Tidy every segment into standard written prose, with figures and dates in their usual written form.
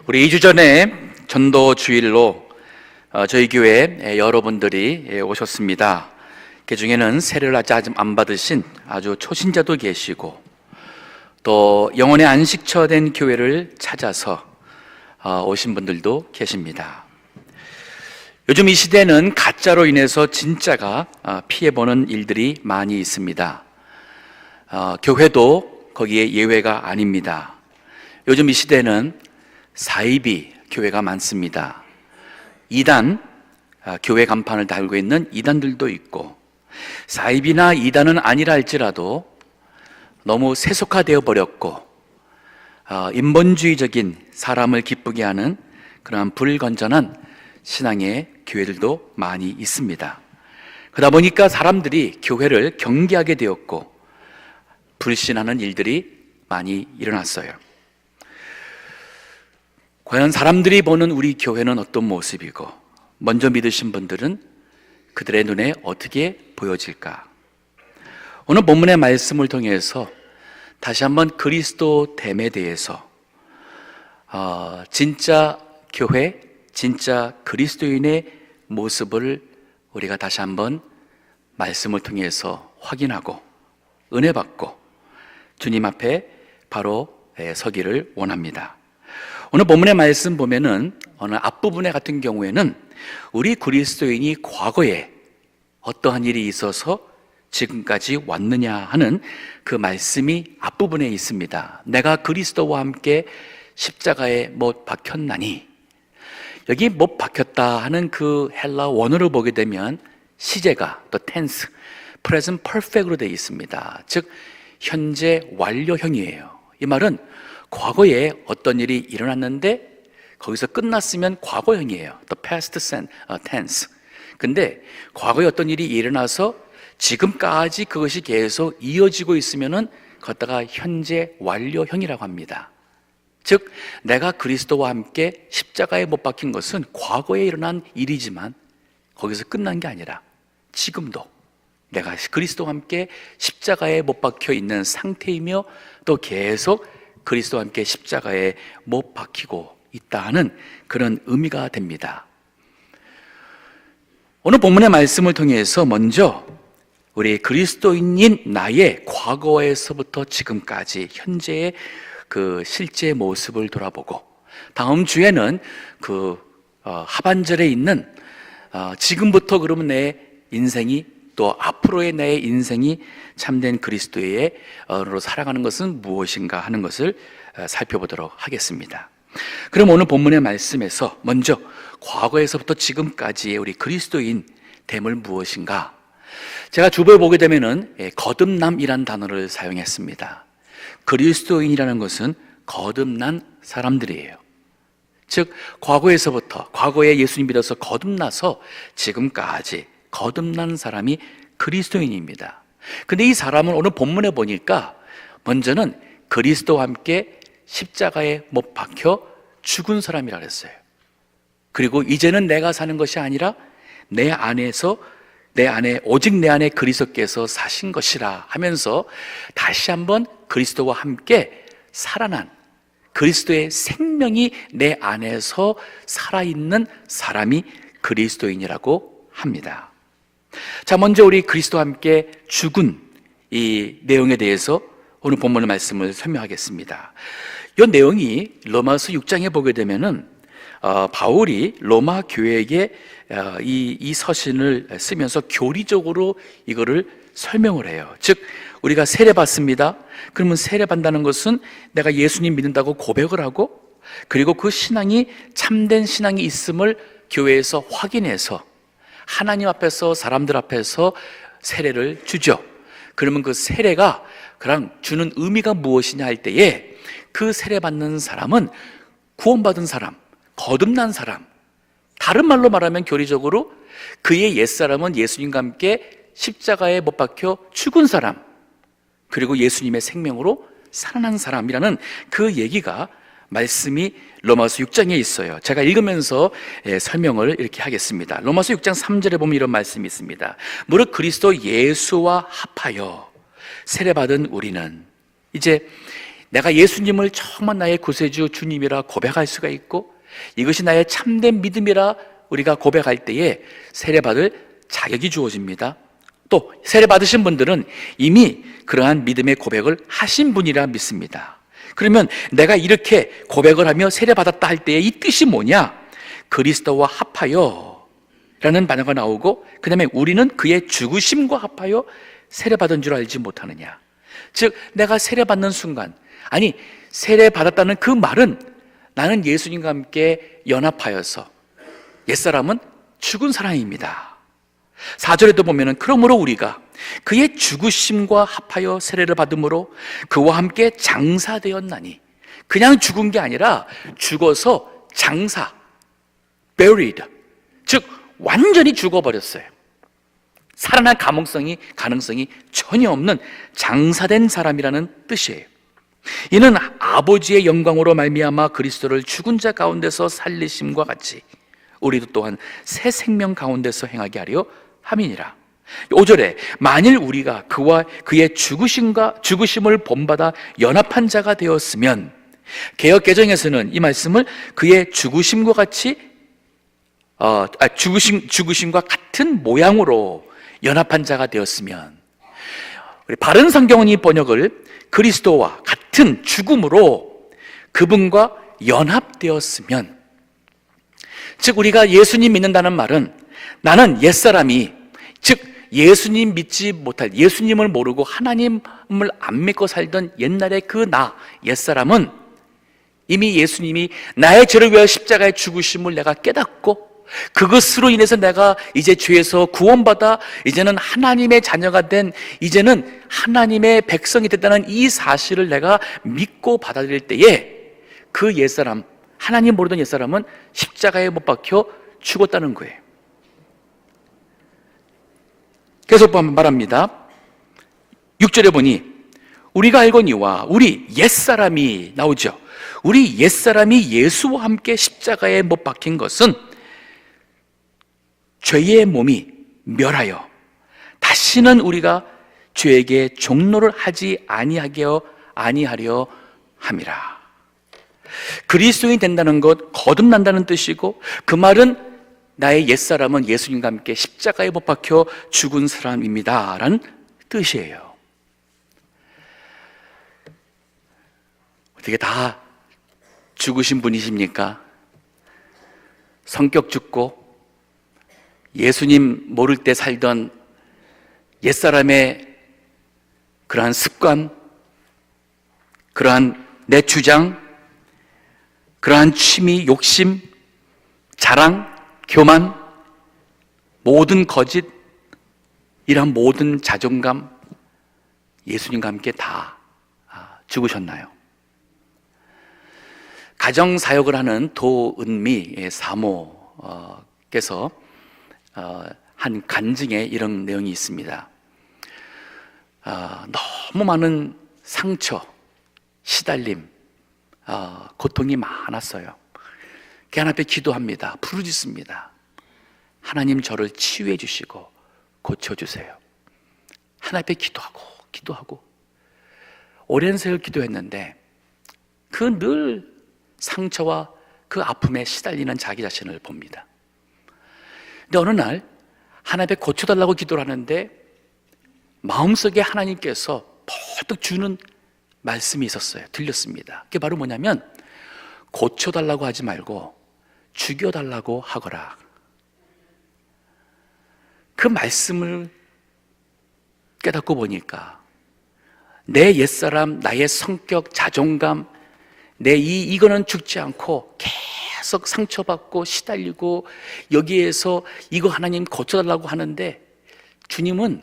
우리 2주 전에 전도 주일로 저희 교회에 여러분들이 오셨습니다. 그 중에는 세례를 아직 안 받으신 아주 초신자도 계시고, 또 영혼의 안식처 된 교회를 찾아서 오신 분들도 계십니다. 요즘 이 시대는 가짜로 인해서 진짜가 피해보는 일들이 많이 있습니다. 교회도 거기에 예외가 아닙니다. 요즘 이 시대는 사이비 교회가 많습니다. 이단, 교회 간판을 달고 있는 이단들도 있고, 사이비나 이단은 아니라 할지라도 너무 세속화되어 버렸고, 인본주의적인 사람을 기쁘게 하는 그러한 불건전한 신앙의 교회들도 많이 있습니다. 그러다 보니까 사람들이 교회를 경계하게 되었고, 불신하는 일들이 많이 일어났어요. 과연 사람들이 보는 우리 교회는 어떤 모습이고, 먼저 믿으신 분들은 그들의 눈에 어떻게 보여질까? 오늘 본문의 말씀을 통해서 다시 한번 그리스도됨에 대해서 진짜 교회, 진짜 그리스도인의 모습을 우리가 다시 한번 말씀을 통해서 확인하고 은혜 받고 주님 앞에 바로 서기를 원합니다. 오늘 본문의 말씀 보면은 어느 앞부분에 같은 경우에는 우리 그리스도인이 과거에 어떠한 일이 있어서 지금까지 왔느냐 하는 그 말씀이 앞부분에 있습니다. 내가 그리스도와 함께 십자가에 못 박혔나니, 여기 못 박혔다 하는 그 헬라 원어를 보게 되면 시제가 또 tense, present perfect로 되어 있습니다. 즉 현재 완료형이에요. 이 말은 과거에 어떤 일이 일어났는데 거기서 끝났으면 과거형이에요. The past tense. 근데 과거에 어떤 일이 일어나서 지금까지 그것이 계속 이어지고 있으면은 걷다가 현재 완료형이라고 합니다. 즉 내가 그리스도와 함께 십자가에 못 박힌 것은 과거에 일어난 일이지만 거기서 끝난 게 아니라 지금도 내가 그리스도와 함께 십자가에 못 박혀 있는 상태이며 또 계속 그리스도와 함께 십자가에 못 박히고 있다는 그런 의미가 됩니다. 오늘 본문의 말씀을 통해서 먼저 우리 그리스도인인 나의 과거에서부터 지금까지 현재의 그 실제 모습을 돌아보고, 다음 주에는 그 하반절에 있는 지금부터 그러면 내 인생이 또 앞으로의 내 인생이 참된 그리스도로 살아가는 것은 무엇인가 하는 것을 살펴보도록 하겠습니다. 그럼 오늘 본문의 말씀에서 먼저 과거에서부터 지금까지의 우리 그리스도인 됨을 무엇인가? 제가 주보에 보게 되면은 거듭남이란 단어를 사용했습니다. 그리스도인이라는 것은 거듭난 사람들이에요. 즉 과거에서부터, 과거에 예수님 믿어서 거듭나서 지금까지 거듭난 사람이 그리스도인입니다. 근데 이 사람은 오늘 본문에 보니까 먼저는 그리스도와 함께 십자가에 못 박혀 죽은 사람이라 그랬어요. 그리고 이제는 내가 사는 것이 아니라 내 안에 오직 내 안에 그리스도께서 사신 것이라 하면서 다시 한번 그리스도와 함께 살아난, 그리스도의 생명이 내 안에서 살아있는 사람이 그리스도인이라고 합니다. 자, 먼저 우리 그리스도와 함께 죽은 이 내용에 대해서 오늘 본문의 말씀을 설명하겠습니다. 이 내용이 로마서 6장에 보게 되면은 바울이 로마 교회에게 이 서신을 쓰면서 교리적으로 이거를 설명을 해요. 즉 우리가 세례받습니다. 그러면 세례받는다는 것은 내가 예수님 믿는다고 고백을 하고, 그리고 그 신앙이 참된 신앙이 있음을 교회에서 확인해서 하나님 앞에서 사람들 앞에서 세례를 주죠. 그러면 그 세례가 그냥 주는 의미가 무엇이냐 할 때에 그 세례받는 사람은 구원받은 사람, 거듭난 사람, 다른 말로 말하면 교리적으로 그의 옛사람은 예수님과 함께 십자가에 못 박혀 죽은 사람, 그리고 예수님의 생명으로 살아난 사람이라는 그 얘기가 말씀이 로마서 6장에 있어요. 제가 읽으면서 설명을 이렇게 하겠습니다. 로마서 6장 3절에 보면 이런 말씀이 있습니다. 무릇 그리스도 예수와 합하여 세례받은 우리는 이제 내가 예수님을 정말 나의 구세주 주님이라 고백할 수가 있고 이것이 나의 참된 믿음이라 우리가 고백할 때에 세례받을 자격이 주어집니다. 또 세례받으신 분들은 이미 그러한 믿음의 고백을 하신 분이라 믿습니다. 그러면 내가 이렇게 고백을 하며 세례받았다 할 때의 이 뜻이 뭐냐? 그리스도와 합하여 라는 단어가 나오고 그 다음에 우리는 그의 죽으심과 합하여 세례받은 줄 알지 못하느냐. 즉 내가 세례받는 순간, 아니 세례받았다는 그 말은 나는 예수님과 함께 연합하여서 옛사람은 죽은 사람입니다. 4절에도 보면은 그러므로 우리가 그의 죽으심과 합하여 세례를 받음으로 그와 함께 장사되었나니, 그냥 죽은 게 아니라 죽어서 장사, buried, 즉 완전히 죽어버렸어요. 살아날 가능성이 전혀 없는 장사된 사람이라는 뜻이에요. 이는 아버지의 영광으로 말미암아 그리스도를 죽은 자 가운데서 살리심과 같이 우리도 또한 새 생명 가운데서 행하게 하려 함이니라. 5절에 만일 우리가 그와 그의 죽으심을 본받아 연합한 자가 되었으면, 개역 개정에서는 이 말씀을 그의 죽으심과 같이 죽으심과 같은 모양으로 연합한 자가 되었으면, 우리 바른 성경은 이 번역을 그리스도와 같은 죽음으로 그분과 연합되었으면, 즉 우리가 예수님 믿는다는 말은 나는 옛사람이, 즉 예수님 믿지 못할, 예수님을 모르고 하나님을 안 믿고 살던 옛날의 그 옛사람은 이미 예수님이 나의 죄를 위하여 십자가에 죽으심을 내가 깨닫고 그것으로 인해서 내가 이제 죄에서 구원받아 이제는 하나님의 자녀가 된, 이제는 하나님의 백성이 됐다는 이 사실을 내가 믿고 받아들일 때에 그 옛사람, 하나님 모르던 옛사람은 십자가에 못 박혀 죽었다는 거예요. 계속 말합니다. 6절에 보니 우리가 알거니와 우리 옛사람이 나오죠. 우리 옛사람이 예수와 함께 십자가에 못 박힌 것은 죄의 몸이 멸하여 다시는 우리가 죄에게 종노를 하지 아니하려 함이라. 그리스도인이 된다는 것, 거듭난다는 뜻이고, 그 말은 나의 옛사람은 예수님과 함께 십자가에 못 박혀 죽은 사람입니다 라는 뜻이에요. 어떻게 다 죽으신 분이십니까? 성격 죽고 예수님 모를 때 살던 옛사람의 그러한 습관, 그러한 내 주장, 그러한 취미, 욕심, 자랑, 교만, 모든 거짓, 이러한 모든 자존감, 예수님과 함께 다 죽으셨나요? 가정사역을 하는 도은미 사모께서 한 간증에 이런 내용이 있습니다. 너무 많은 상처, 시달림, 고통이 많았어요. 그 하나님 앞에 기도합니다. 부르짖습니다. 하나님 저를 치유해 주시고 고쳐주세요. 하나님 앞에 기도하고 오랜 세월 기도했는데 그 늘 상처와 그 아픔에 시달리는 자기 자신을 봅니다. 근데 어느 날 하나님 앞에 고쳐달라고 기도를 하는데 마음속에 하나님께서 퍼뜩 주는 말씀이 있었어요. 들렸습니다. 그게 바로 뭐냐면 고쳐달라고 하지 말고 죽여달라고 하거라. 그 말씀을 깨닫고 보니까 내 옛사람, 나의 성격, 자존감, 이거는 죽지 않고 계속 상처받고 시달리고 여기에서 이거 하나님 고쳐달라고 하는데 주님은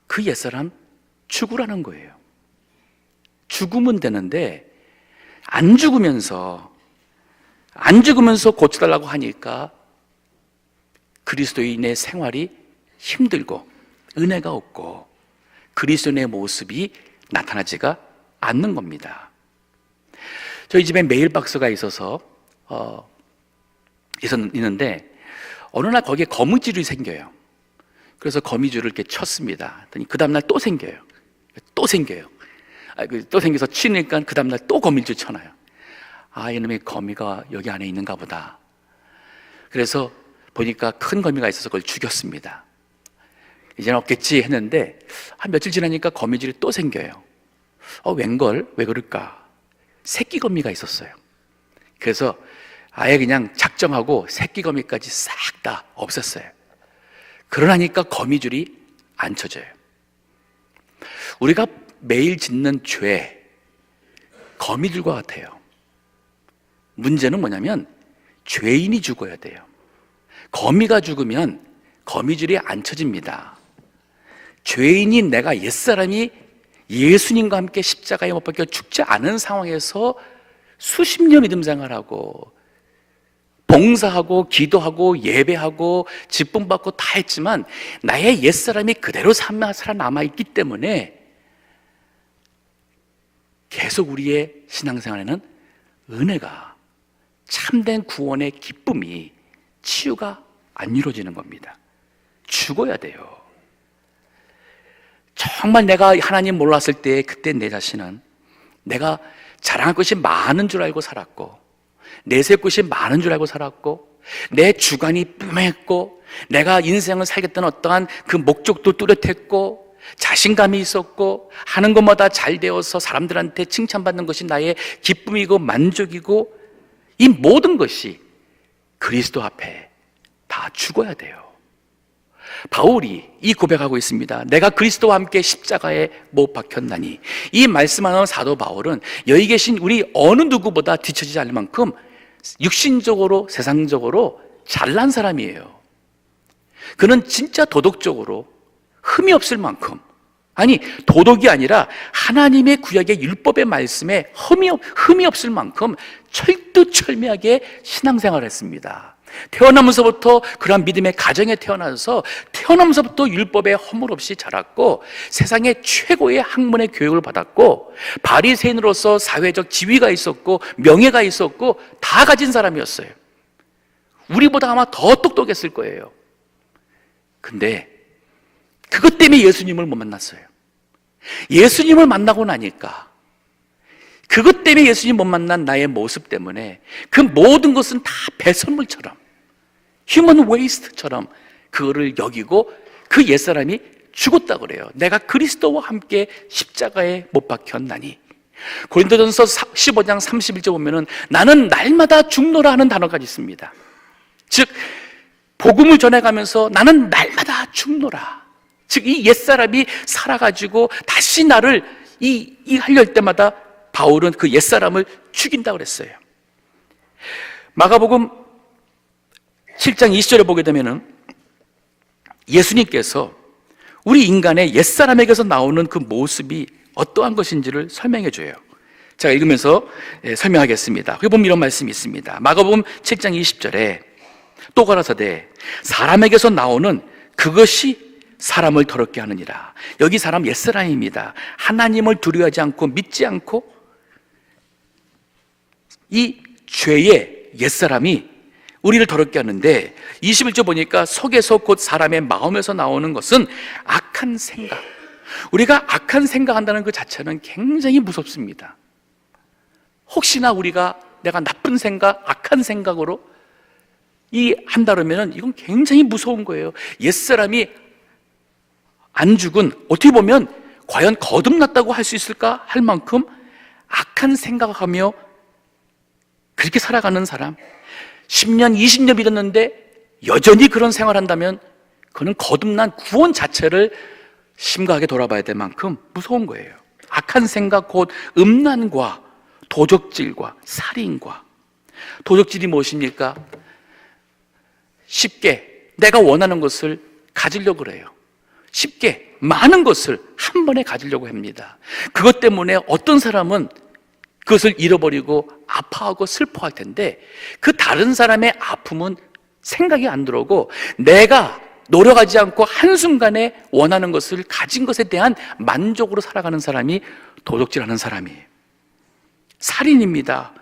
그 옛사람 죽으라는 거예요. 죽으면 되는데 안 죽으면서 고쳐달라고 하니까 그리스도인의 생활이 힘들고 은혜가 없고 그리스도인의 모습이 나타나지가 않는 겁니다. 저희 집에 메일박스가 있는데 어느 날 거기에 거미줄이 생겨요. 그래서 거미줄을 이렇게 쳤습니다. 그 다음날 또 생겨요. 또 생겨서 치니까 그 다음날 또 거미줄 쳐놔요. 아, 이놈의 거미가 여기 안에 있는가 보다. 그래서 보니까 큰 거미가 있어서 그걸 죽였습니다. 이제는 없겠지 했는데 한 며칠 지나니까 거미줄이 또 생겨요. 웬걸? 왜 그럴까? 새끼 거미가 있었어요. 그래서 아예 그냥 작정하고 새끼 거미까지 싹 다 없앴어요. 그러나니까 거미줄이 안 쳐져요. 우리가 매일 짓는 죄, 거미줄과 같아요. 문제는 뭐냐면 죄인이 죽어야 돼요. 거미가 죽으면 거미줄이 안 쳐집니다. 죄인인 내가, 옛사람이 예수님과 함께 십자가에 못 박혀 죽지 않은 상황에서 수십 년 믿음 생활하고 봉사하고 기도하고 예배하고 직분받고 다 했지만 나의 옛사람이 그대로 살아남아 있기 때문에 계속 우리의 신앙생활에는 은혜가, 참된 구원의 기쁨이, 치유가 안 이루어지는 겁니다. 죽어야 돼요. 정말 내가 하나님 몰랐을 때 그때 내 자신은 내가 자랑할 것이 많은 줄 알고 살았고, 내세울 것이 많은 줄 알고 살았고, 내 주관이 뿜했고, 내가 인생을 살겠다는 어떠한 그 목적도 뚜렷했고, 자신감이 있었고, 하는 것마다 잘 되어서 사람들한테 칭찬받는 것이 나의 기쁨이고 만족이고, 이 모든 것이 그리스도 앞에 다 죽어야 돼요. 바울이 이 고백하고 있습니다. 내가 그리스도와 함께 십자가에 못 박혔나니. 이 말씀하는 사도 바울은 여기 계신 우리 어느 누구보다 뒤처지지 않을 만큼 육신적으로, 세상적으로 잘난 사람이에요. 그는 진짜 도덕적으로 흠이 없을 만큼, 아니 도덕이 아니라 하나님의 구약의 율법의 말씀에 흠이 없을 만큼 철두철미하게 신앙생활을 했습니다. 태어나면서부터 그러한 믿음의 가정에 태어나서 태어나면서부터 율법에 허물 없이 자랐고, 세상의 최고의 학문의 교육을 받았고, 바리새인으로서 사회적 지위가 있었고 명예가 있었고 다 가진 사람이었어요. 우리보다 아마 더 똑똑했을 거예요. 근데 그것 때문에 예수님을 못 만났어요. 예수님을 만나고 나니까, 그것 때문에 예수님 못 만난 나의 모습 때문에 그 모든 것은 다 배설물처럼, 휴먼 웨이스트처럼 그거를 여기고 그 옛사람이 죽었다 그래요. 내가 그리스도와 함께 십자가에 못 박혔나니. 고린도전서 15장 31절 보면은 나는 날마다 죽노라 하는 단어까지 있습니다. 즉 복음을 전해가면서 나는 날마다 죽노라. 즉 이 옛사람이 살아가지고 다시 나를 하려 할 때마다 바울은 그 옛사람을 죽인다고 그랬어요. 마가복음 7장 20절에 보게 되면은 예수님께서 우리 인간의 옛사람에게서 나오는 그 모습이 어떠한 것인지를 설명해 줘요. 제가 읽으면서 설명하겠습니다. 거기 보면 이런 말씀이 있습니다. 마가복음 7장 20절에 또 가라사대 사람에게서 나오는 그것이 사람을 더럽게 하느니라. 여기 사람 옛사람입니다. 하나님을 두려워하지 않고 믿지 않고 이 죄의 옛사람이 우리를 더럽게 하는데, 21절 보니까 속에서 곧 사람의 마음에서 나오는 것은 악한 생각. 우리가 악한 생각한다는 그 자체는 굉장히 무섭습니다. 혹시나 내가 나쁜 생각, 악한 생각으로 한다면 이건 굉장히 무서운 거예요. 옛사람이 안 죽은, 어떻게 보면 과연 거듭났다고 할 수 있을까 할 만큼 악한 생각을 하며 그렇게 살아가는 사람, 10년, 20년 믿었는데 여전히 그런 생활을 한다면 그는 거듭난 구원 자체를 심각하게 돌아봐야 될 만큼 무서운 거예요. 악한 생각 곧 음란과 도적질과 살인과. 도적질이 무엇입니까? 쉽게 내가 원하는 것을 가지려고 그래요. 쉽게 많은 것을 한 번에 가지려고 합니다. 그것 때문에 어떤 사람은 그것을 잃어버리고 아파하고 슬퍼할 텐데, 그 다른 사람의 아픔은 생각이 안 들어오고 내가 노력하지 않고 한순간에 원하는 것을 가진 것에 대한 만족으로 살아가는 사람이 도둑질하는 사람이에요. 살인입니다.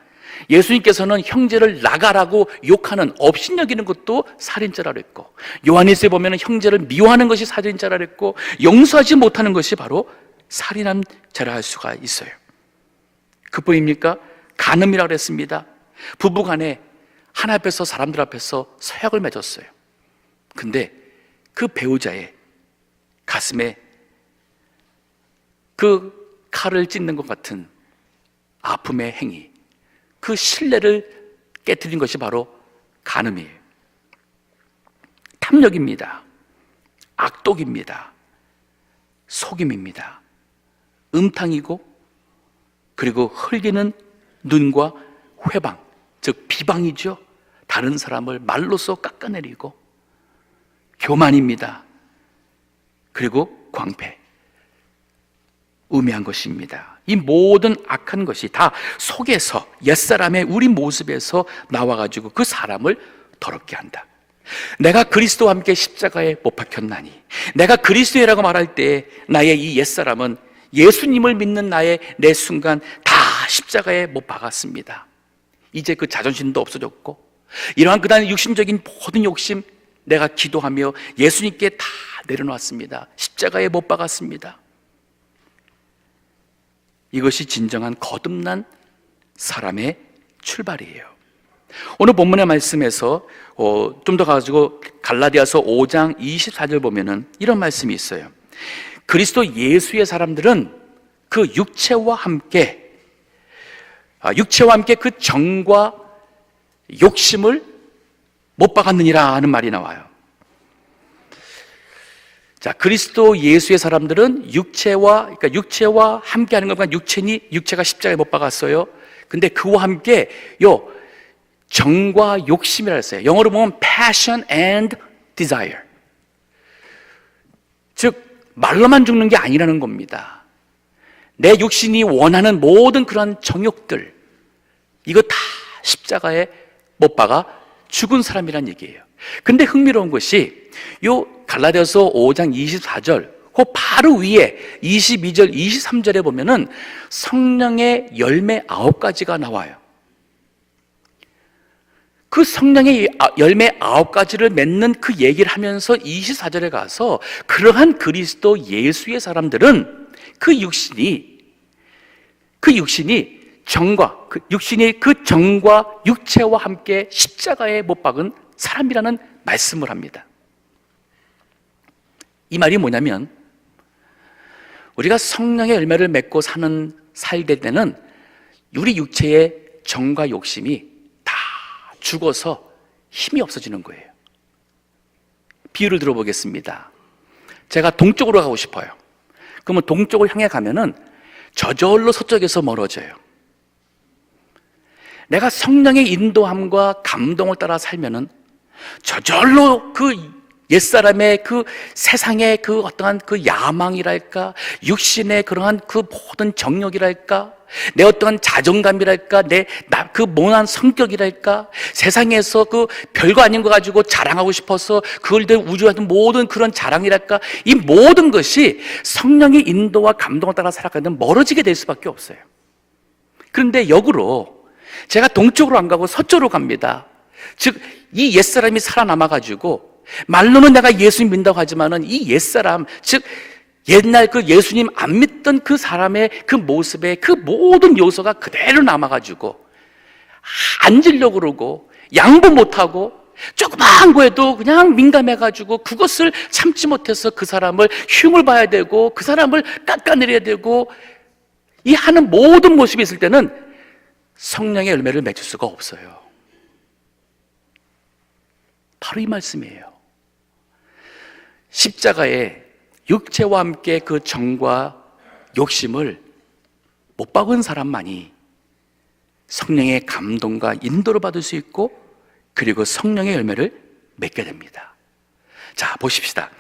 예수님께서는 형제를 나가라고 욕하는, 업신여기는 것도 살인죄라고 했고, 요한일서에 보면 형제를 미워하는 것이 살인죄라고 했고, 용서하지 못하는 것이 바로 살인한 죄를 할 수가 있어요. 그뿐입니까? 간음이라고 그랬습니다. 부부간에 하나 앞에서 사람들 앞에서 서약을 맺었어요. 근데 그 배우자의 가슴에 그 칼을 찢는 것 같은 아픔의 행위, 그 신뢰를 깨뜨린 것이 바로 간음이에요. 탐욕입니다. 악독입니다. 속임입니다. 음탕이고, 그리고 흘리는 눈과 회방, 즉 비방이죠. 다른 사람을 말로써 깎아내리고, 교만입니다. 그리고 광패, 우매한 것입니다. 이 모든 악한 것이 다 속에서, 옛사람의 우리 모습에서 나와가지고 그 사람을 더럽게 한다. 내가 그리스도와 함께 십자가에 못 박혔나니, 내가 그리스도라고 말할 때 나의 이 옛사람은 예수님을 믿는 나의 내 순간 다 십자가에 못 박았습니다. 이제 그 자존심도 없어졌고, 이러한 그다음 육신적인 모든 욕심, 내가 기도하며 예수님께 다 내려놓았습니다. 십자가에 못 박았습니다. 이것이 진정한 거듭난 사람의 출발이에요. 오늘 본문의 말씀에서 좀 더 가지고 갈라디아서 5장 24절 보면은 이런 말씀이 있어요. 그리스도 예수의 사람들은 그 육체와 함께 그 정과 욕심을 못 박았느니라 하는 말이 나와요. 자, 그리스도 예수의 사람들은 육체와 함께 하는 것과 육체가 십자가에 못 박았어요. 근데 그와 함께 정과 욕심이라 했어요. 영어로 보면 passion and desire. 즉 말로만 죽는 게 아니라는 겁니다. 내 육신이 원하는 모든 그런 정욕들, 이거 다 십자가에 못 박아 죽은 사람이란 얘기예요. 근데 흥미로운 것이 요 갈라디아서 5장 24절 그 바로 위에 22절 23절에 보면은 성령의 열매 9가지가 나와요. 그 성령의 열매 9가지를 맺는 그 얘기를 하면서 24절에 가서 그러한 그리스도 예수의 사람들은 그 육신이 그 정과 육체와 함께 십자가에 못 박은 사람이라는 말씀을 합니다. 이 말이 뭐냐면, 우리가 성령의 열매를 맺고 살될 때는 우리 육체의 정과 욕심이 다 죽어서 힘이 없어지는 거예요. 비유를 들어보겠습니다. 제가 동쪽으로 가고 싶어요. 그러면 동쪽을 향해 가면은 저절로 서쪽에서 멀어져요. 내가 성령의 인도함과 감동을 따라 살면은 저절로 그 옛사람의 그 세상의 그 어떠한 그 야망이랄까, 육신의 그러한 그 모든 정욕이랄까, 내 어떠한 자존감이랄까, 그 모난 성격이랄까, 세상에서 그 별거 아닌 거 가지고 자랑하고 싶어서 그걸 된 우주하던 모든 그런 자랑이랄까, 이 모든 것이 성령의 인도와 감동을 따라 살아가면 멀어지게 될 수밖에 없어요. 그런데 역으로 제가 동쪽으로 안 가고 서쪽으로 갑니다. 즉 이 옛사람이 살아남아가지고 말로는 내가 예수님 믿는다고 하지만은 이 옛사람, 즉 옛날 그 예수님 안 믿던 그 사람의 그 모습에 그 모든 요소가 그대로 남아가지고 앉으려고 그러고 양보 못하고 조그마한 거에도 그냥 민감해가지고 그것을 참지 못해서 그 사람을 흉을 봐야 되고 그 사람을 깎아내려야 되고 이 하는 모든 모습이 있을 때는 성령의 열매를 맺을 수가 없어요. 바로 이 말씀이에요. 십자가에 육체와 함께 그 정과 욕심을 못 박은 사람만이 성령의 감동과 인도를 받을 수 있고 그리고 성령의 열매를 맺게 됩니다. 자, 보십시다.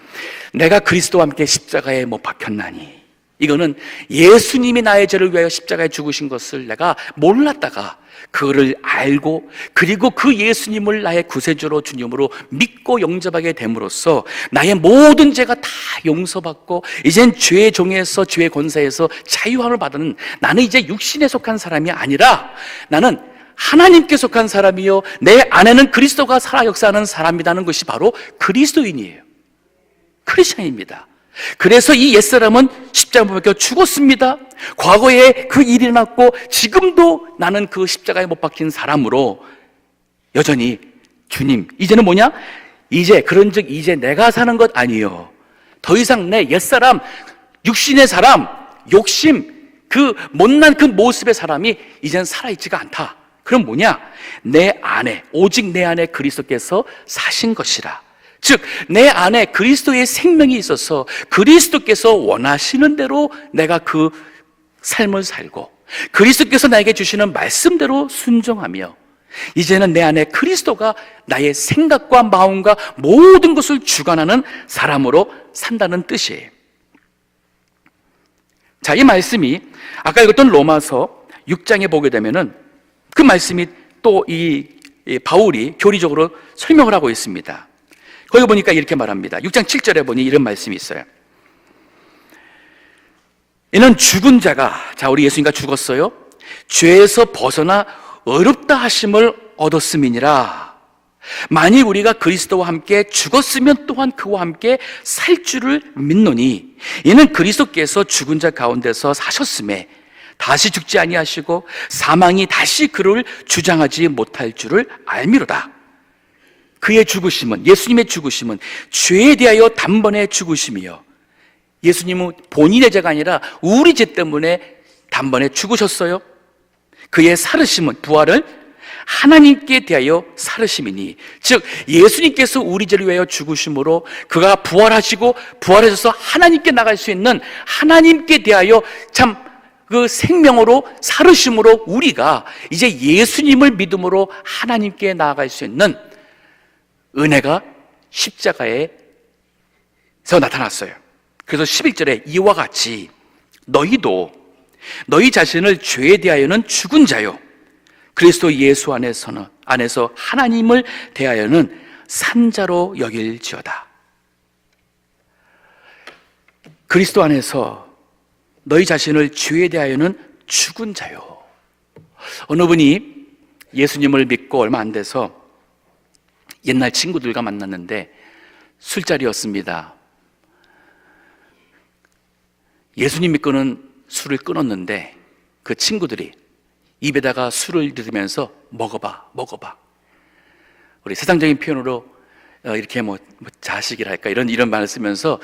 내가 그리스도와 함께 십자가에 못 박혔나니, 이거는 예수님이 나의 죄를 위하여 십자가에 죽으신 것을 내가 몰랐다가 그거를 알고 그리고 그 예수님을 나의 구세주로 주님으로 믿고 영접하게 됨으로써 나의 모든 죄가 다 용서받고 이젠 죄의 종에서 죄의 권세에서 자유함을 받는, 나는 이제 육신에 속한 사람이 아니라 나는 하나님께 속한 사람이요 내 안에는 그리스도가 살아 역사하는 사람이라는 것이 바로 그리스도인이에요. 크리스천입니다. 그래서 이 옛사람은 십자가 못 박혀 죽었습니다. 과거에 그 일이 났고 지금도 나는 그 십자가에 못 박힌 사람으로 여전히 주님, 이제는 뭐냐? 이제 그런즉 이제 내가 사는 것 아니요, 더 이상 내 옛사람, 육신의 사람, 욕심, 그 못난 그 모습의 사람이 이제는 살아있지가 않다. 그럼 뭐냐? 내 안에, 오직 내 안에 그리스도께서 사신 것이라. 즉 내 안에 그리스도의 생명이 있어서 그리스도께서 원하시는 대로 내가 그 삶을 살고 그리스도께서 나에게 주시는 말씀대로 순종하며 이제는 내 안에 그리스도가 나의 생각과 마음과 모든 것을 주관하는 사람으로 산다는 뜻이에요. 자, 이 말씀이 아까 읽었던 로마서 6장에 보게 되면은 그 말씀이 또 이 바울이 교리적으로 설명을 하고 있습니다. 거기 보니까 이렇게 말합니다. 6장 7절에 보니 이런 말씀이 있어요. 이는 죽은 자가, 자, 우리 예수님과 죽었어요. 죄에서 벗어나 어렵다 하심을 얻었음이니라. 만일 우리가 그리스도와 함께 죽었으면 또한 그와 함께 살 줄을 믿노니 이는 그리스도께서 죽은 자 가운데서 사셨음에 다시 죽지 아니하시고 사망이 다시 그를 주장하지 못할 줄을 알미로다. 그의 죽으심은, 예수님의 죽으심은 죄에 대하여 단번에 죽으심이요, 예수님은 본인의 죄가 아니라 우리 죄 때문에 단번에 죽으셨어요. 그의 살으심은, 부활을 하나님께 대하여 살으심이니, 즉 예수님께서 우리 죄를 위하여 죽으심으로 그가 부활하시고 부활하셔서 하나님께 나갈 수 있는, 하나님께 대하여 참 그 생명으로 살으심으로 우리가 이제 예수님을 믿음으로 하나님께 나아갈 수 있는 은혜가 십자가에서 나타났어요. 그래서 11절에 이와 같이 너희도 너희 자신을 죄에 대하여는 죽은 자요 그리스도 예수 안에서 하나님을 대하여는 산 자로 여길지어다. 그리스도 안에서 너희 자신을 죄에 대하여는 죽은 자요. 어느 분이 예수님을 믿고 얼마 안 돼서 옛날 친구들과 만났는데 술자리였습니다. 예수님 믿고는 술을 끊었는데 그 친구들이 입에다가 술을 들으면서 먹어봐. 우리 세상적인 표현으로 이렇게 뭐 자식이랄까 이런 말을 쓰면서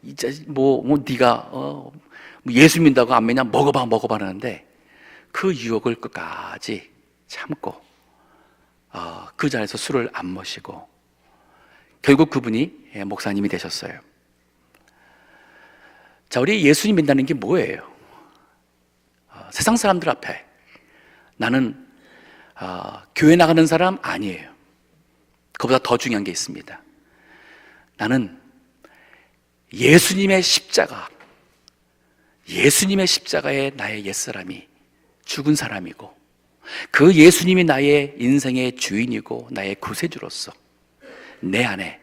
이제 네가 예수 믿는다고 안 믿냐, 먹어봐 하는데 그 유혹을 끝까지 참고 그 자리에서 술을 안 마시고 결국 그분이 목사님이 되셨어요. 자, 우리 예수님 믿는다는 게 뭐예요? 세상 사람들 앞에 나는 교회 나가는 사람 아니에요. 그보다 더 중요한 게 있습니다. 나는 예수님의 십자가에 나의 옛사람이 죽은 사람이고 그 예수님이 나의 인생의 주인이고 나의 구세주로서 내 안에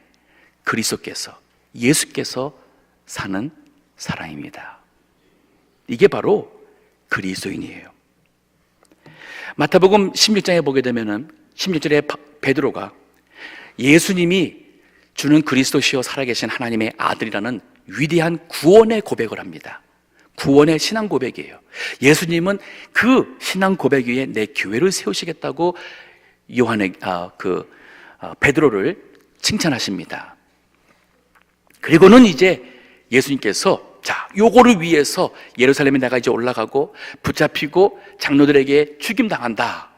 그리스도께서, 예수께서 사는 사람입니다. 이게 바로 그리스도인이에요. 마태복음 16장에 보게 되면은 16절에 베드로가 예수님이 주는 그리스도시요 살아계신 하나님의 아들이라는 위대한 구원의 고백을 합니다. 구원의 신앙 고백이에요. 예수님은 그 신앙 고백 위에 내 교회를 세우시겠다고 베드로를 칭찬하십니다. 그리고는 이제 예수님께서 자, 요거를 위해서 예루살렘에 내가 이제 올라가고 붙잡히고 장로들에게 죽임당한다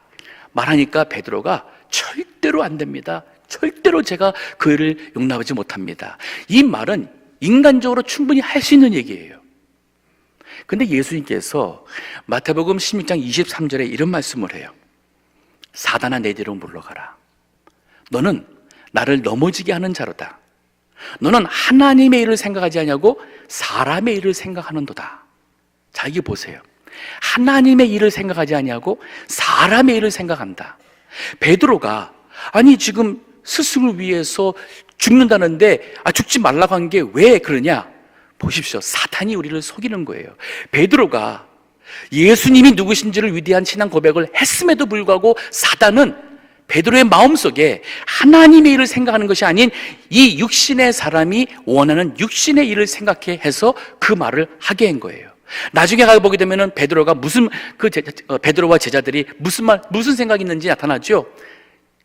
말하니까 베드로가 절대로 안 됩니다. 절대로 제가 그 일을 용납하지 못합니다. 이 말은 인간적으로 충분히 할 수 있는 얘기예요. 근데 예수님께서 마태복음 16장 23절에 이런 말씀을 해요. 사단아, 내 뒤로 물러가라. 너는 나를 넘어지게 하는 자로다. 너는 하나님의 일을 생각하지 않냐고 사람의 일을 생각하는도다. 자, 이게 보세요. 하나님의 일을 생각하지 않냐고 사람의 일을 생각한다. 베드로가 아니 지금 스승을 위해서 죽는다는데 죽지 말라고 한 게 왜 그러냐? 보십시오. 사탄이 우리를 속이는 거예요. 베드로가 예수님이 누구신지를 위대한 신앙 고백을 했음에도 불구하고 사단은 베드로의 마음속에 하나님의 일을 생각하는 것이 아닌 이 육신의 사람이 원하는 육신의 일을 생각해 해서 그 말을 하게 한 거예요. 나중에 가서 보게 되면은 베드로와 제자들이 무슨 생각이 있는지 나타나죠.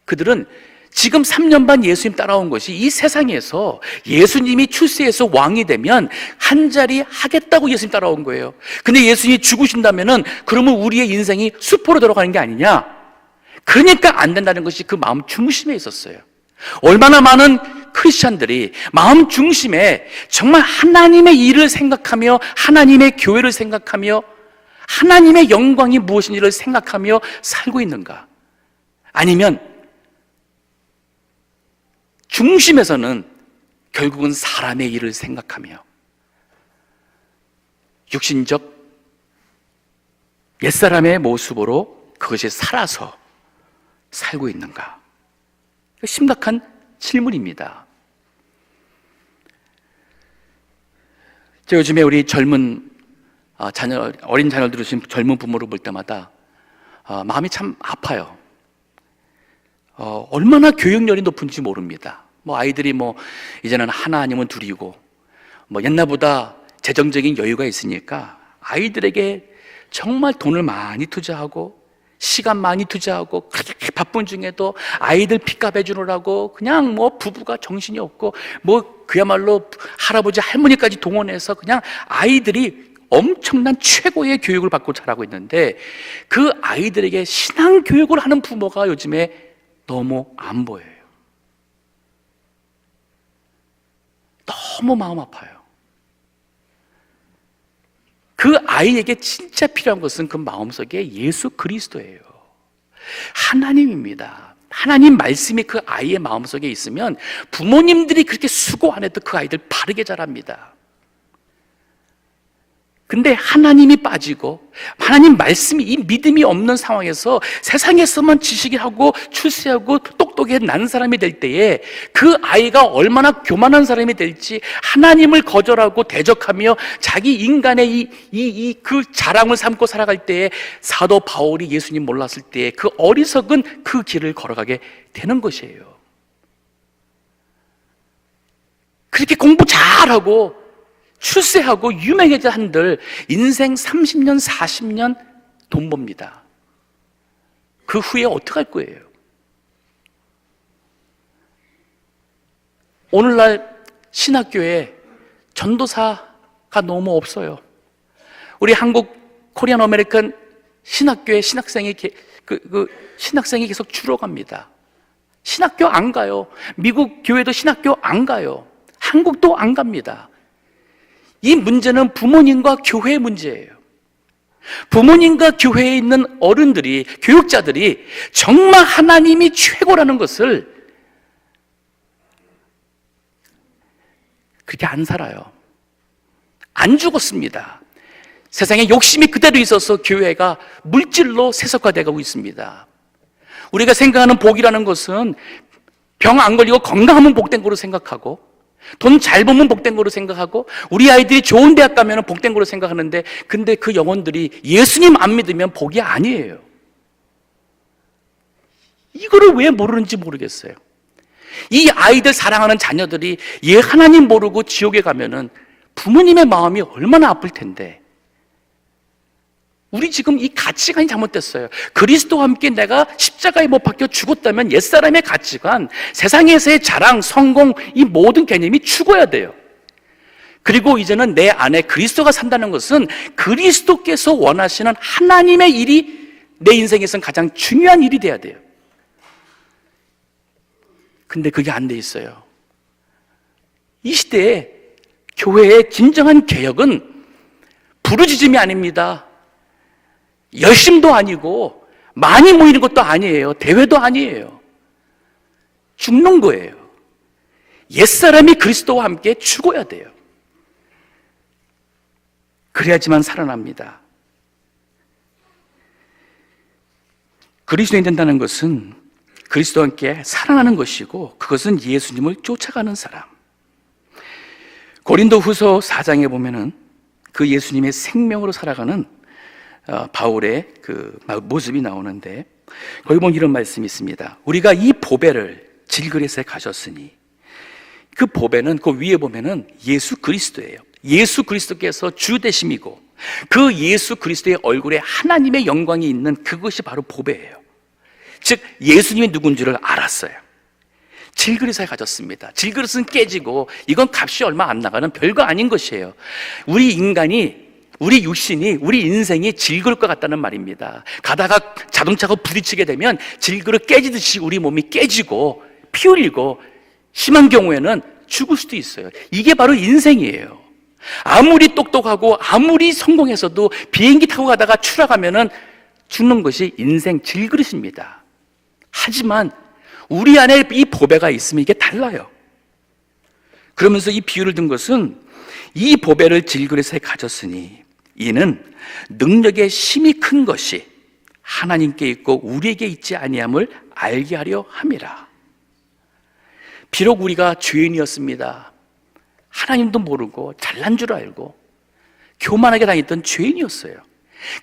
그들은 지금 3년 반 예수님 따라온 것이 이 세상에서 예수님이 출세해서 왕이 되면 한 자리 하겠다고 예수님 따라온 거예요. 근데 예수님이 죽으신다면은 그러면 우리의 인생이 수포로 들어가는 게 아니냐? 그러니까 안 된다는 것이 그 마음 중심에 있었어요. 얼마나 많은 크리스찬들이 마음 중심에 정말 하나님의 일을 생각하며 하나님의 교회를 생각하며 하나님의 영광이 무엇인지를 생각하며 살고 있는가? 아니면 중심에서는 결국은 사람의 일을 생각하며 육신적 옛사람의 모습으로 그것이 살아서 살고 있는가? 심각한 질문입니다. 제가 요즘에 우리 어린 자녀를 두신 젊은 부모를 볼 때마다 마음이 참 아파요. 얼마나 교육열이 높은지 모릅니다. 아이들이 이제는 하나 아니면 둘이고 옛날보다 재정적인 여유가 있으니까 아이들에게 정말 돈을 많이 투자하고 시간 많이 투자하고 그렇게 바쁜 중에도 아이들 핏값 해주느라고 그냥 부부가 정신이 없고 그야말로 할아버지 할머니까지 동원해서 그냥 아이들이 엄청난 최고의 교육을 받고 자라고 있는데 그 아이들에게 신앙 교육을 하는 부모가 요즘에 너무 안 보여요. 너무 마음 아파요. 그 아이에게 진짜 필요한 것은 그 마음속에 예수 그리스도예요. 하나님입니다. 하나님 말씀이 그 아이의 마음속에 있으면 부모님들이 그렇게 수고 안 해도 그 아이들 바르게 자랍니다. 근데 하나님이 빠지고 하나님 말씀이 이 믿음이 없는 상황에서 세상에서만 지식이 하고 출세하고 똑똑해 난 사람이 될 때에 그 아이가 얼마나 교만한 사람이 될지 하나님을 거절하고 대적하며 자기 인간의 그 자랑을 삼고 살아갈 때에 사도 바울이 예수님 몰랐을 때에 그 어리석은 그 길을 걸어가게 되는 것이에요. 그렇게 공부 잘하고 출세하고 유명해진 한들 인생 30년, 40년 돈 법니다. 그 후에 어떡할 거예요? 오늘날 신학교에 전도사가 너무 없어요. 우리 한국 코리안 아메리칸 신학교에 신학생이 계속 줄어갑니다. 신학교 안 가요. 미국 교회도 신학교 안 가요. 한국도 안 갑니다. 이 문제는 부모님과 교회의 문제예요. 부모님과 교회에 있는 어른들이, 교육자들이 정말 하나님이 최고라는 것을 그렇게 안 살아요. 안 죽었습니다. 세상에 욕심이 그대로 있어서 교회가 물질로 세속화되고 있습니다. 우리가 생각하는 복이라는 것은 병 안 걸리고 건강하면 복된 거로 생각하고 돈 잘 벌면 복된 거로 생각하고 우리 아이들이 좋은 대학 가면 복된 거로 생각하는데 근데 그 영혼들이 예수님 안 믿으면 복이 아니에요. 이거를 왜 모르는지 모르겠어요. 이 아이들 사랑하는 자녀들이 하나님 모르고 지옥에 가면은 부모님의 마음이 얼마나 아플 텐데 우리 지금 이 가치관이 잘못됐어요. 그리스도와 함께 내가 십자가에 못 박혀 죽었다면 옛사람의 가치관, 세상에서의 자랑, 성공, 이 모든 개념이 죽어야 돼요. 그리고 이제는 내 안에 그리스도가 산다는 것은 그리스도께서 원하시는 하나님의 일이 내 인생에서는 가장 중요한 일이 돼야 돼요. 근데 그게 안 돼 있어요. 이 시대에 교회의 진정한 개혁은 부르짖음이 아닙니다. 열심도 아니고 많이 모이는 것도 아니에요. 대회도 아니에요. 죽는 거예요. 옛사람이 그리스도와 함께 죽어야 돼요. 그래야지만 살아납니다. 그리스도인이 된다는 것은 그리스도와 함께 살아나는 것이고 그것은 예수님을 쫓아가는 사람. 고린도후서 4장에 보면은 그 예수님의 생명으로 살아가는 바울의 그 모습이 나오는데 거기 보면 이런 말씀이 있습니다. 우리가 이 보배를 질그릇에 가졌으니, 그 보배는 그 위에 보면은 예수 그리스도예요. 예수 그리스도께서 주 되심이고 그 예수 그리스도의 얼굴에 하나님의 영광이 있는 그것이 바로 보배예요. 즉 예수님이 누군지를 알았어요. 질그릇에 가졌습니다. 질그릇은 깨지고 이건 값이 얼마 안 나가는 별거 아닌 것이에요. 우리 인간이, 우리 육신이, 우리 인생이 질그릇과 같다는 말입니다. 가다가 자동차가 부딪히게 되면 질그릇 깨지듯이 우리 몸이 깨지고 피 흘리고 심한 경우에는 죽을 수도 있어요. 이게 바로 인생이에요. 아무리 똑똑하고 아무리 성공해서도 비행기 타고 가다가 추락하면은 죽는 것이 인생 질그릇입니다. 하지만 우리 안에 이 보배가 있으면 이게 달라요. 그러면서 이 비유를 든 것은 이 보배를 질그릇에 가졌으니 이는 능력의 힘이 큰 것이 하나님께 있고 우리에게 있지 아니함을 알게 하려 함이라. 비록 우리가 죄인이었습니다. 하나님도 모르고 잘난 줄 알고 교만하게 다녔던 죄인이었어요.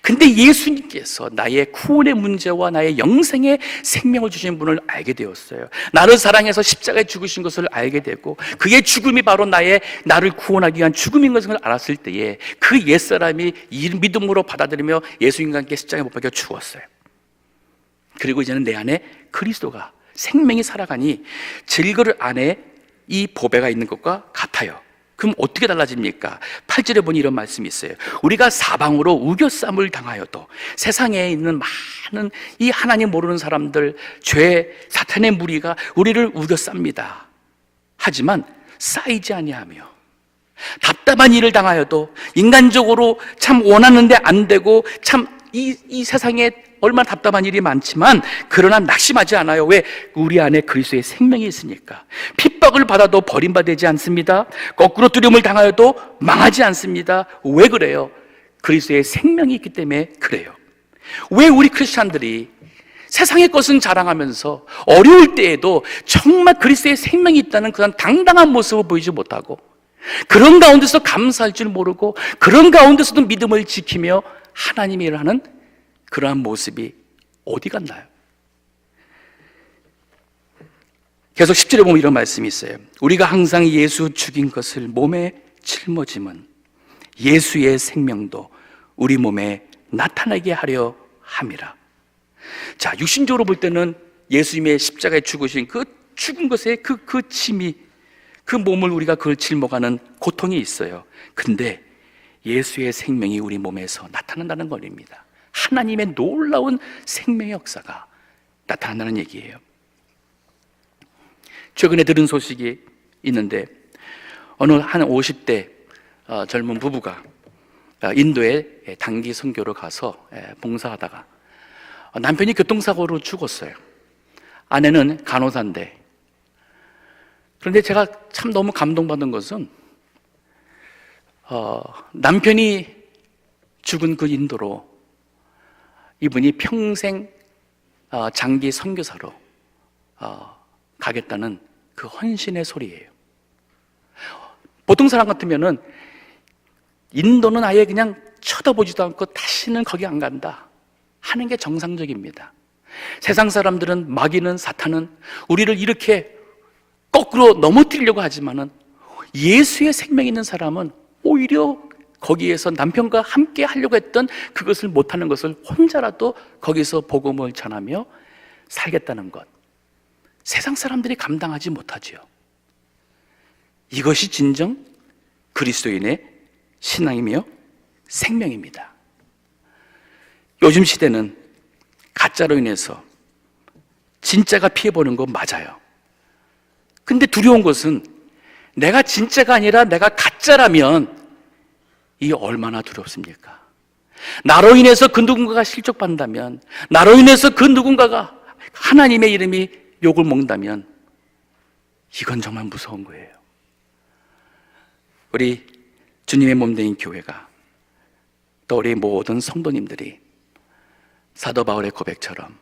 근데 예수님께서 나의 구원의 문제와 나의 영생의 생명을 주신 분을 알게 되었어요. 나를 사랑해서 십자가에 죽으신 것을 알게 되고 그의 죽음이 바로 나를 구원하기 위한 죽음인 것을 알았을 때에 그 옛사람이 이 믿음으로 받아들이며 예수님과 함께 십자가에 못 박혀 죽었어요. 그리고 이제는 내 안에 그리스도가 생명이 살아가니 질그릇 안에 이 보배가 있는 것과 같아요. 그럼 어떻게 달라집니까? 8절에 보니 이런 말씀이 있어요. 우리가 사방으로 우겨쌈을 당하여도 세상에 있는 많은 이 하나님 모르는 사람들, 죄, 사탄의 무리가 우리를 우겨쌉니다. 하지만 쌓이지 아니하며 답답한 일을 당하여도 인간적으로 참 원하는데 안 되고 참 이 세상에 얼마나 답답한 일이 많지만 그러나 낙심하지 않아요. 왜? 우리 안에 그리스도의 생명이 있으니까. 핍박을 받아도 버림받지 않습니다. 거꾸로 두려움을 당하여도 망하지 않습니다. 왜 그래요? 그리스도의 생명이 있기 때문에 그래요. 왜 우리 크리스찬들이 세상의 것은 자랑하면서 어려울 때에도 정말 그리스도의 생명이 있다는 그런 당당한 모습을 보이지 못하고 그런 가운데서 감사할 줄 모르고 그런 가운데서도 믿음을 지키며 하나님의 일을 하는 그러한 모습이 어디 갔나요? 계속 10절에 보면 이런 말씀이 있어요. 우리가 항상 예수 죽인 것을 몸에 짊어짐은 예수의 생명도 우리 몸에 나타나게 하려 함이라. 자, 육신적으로 볼 때는 예수님의 십자가에 죽으신 그 죽은 것의 그 짐이, 그 몸을 우리가 그걸 짊어가는 고통이 있어요. 근데 예수의 생명이 우리 몸에서 나타난다는 것입니다. 하나님의 놀라운 생명의 역사가 나타난다는 얘기예요. 최근에 들은 소식이 있는데 어느 한 50대 젊은 부부가 인도에 단기 선교로 가서 봉사하다가 남편이 교통사고로 죽었어요. 아내는 간호사인데, 그런데 제가 참 너무 감동받은 것은 남편이 죽은 그 인도로 이분이 평생 장기 선교사로 가겠다는 그 헌신의 소리예요. 보통 사람 같으면은 인도는 아예 그냥 쳐다보지도 않고 다시는 거기 안 간다 하는 게 정상적입니다. 세상 사람들은, 마귀는, 사탄은 우리를 이렇게 거꾸로 넘어뜨리려고 하지만은 예수의 생명 있는 사람은 오히려 거기에서 남편과 함께 하려고 했던 그것을 못하는 것을 혼자라도 거기서 복음을 전하며 살겠다는 것, 세상 사람들이 감당하지 못하지요. 이것이 진정 그리스도인의 신앙이며 생명입니다. 요즘 시대는 가짜로 인해서 진짜가 피해보는 거 맞아요. 근데 두려운 것은 내가 진짜가 아니라 내가 가짜라면 이게 얼마나 두렵습니까? 나로 인해서 그 누군가가 실족받는다면, 나로 인해서 그 누군가가 하나님의 이름이 욕을 먹는다면 이건 정말 무서운 거예요. 우리 주님의 몸된 교회가, 또 우리 모든 성도님들이 사도 바울의 고백처럼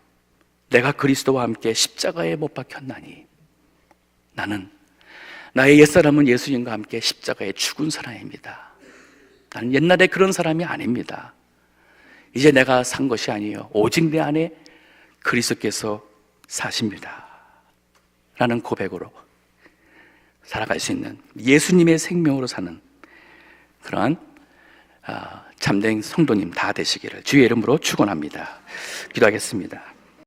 내가 그리스도와 함께 십자가에 못 박혔나니 나는 나의 옛사람은 예수님과 함께 십자가에 죽은 사람입니다. 나는 옛날에 그런 사람이 아닙니다. 이제 내가 산 것이 아니에요. 오직 내 안에 그리스도께서 사십니다 라는 고백으로 살아갈 수 있는, 예수님의 생명으로 사는 그러한 참된 성도님 다 되시기를 주의 이름으로 축원합니다. 기도하겠습니다.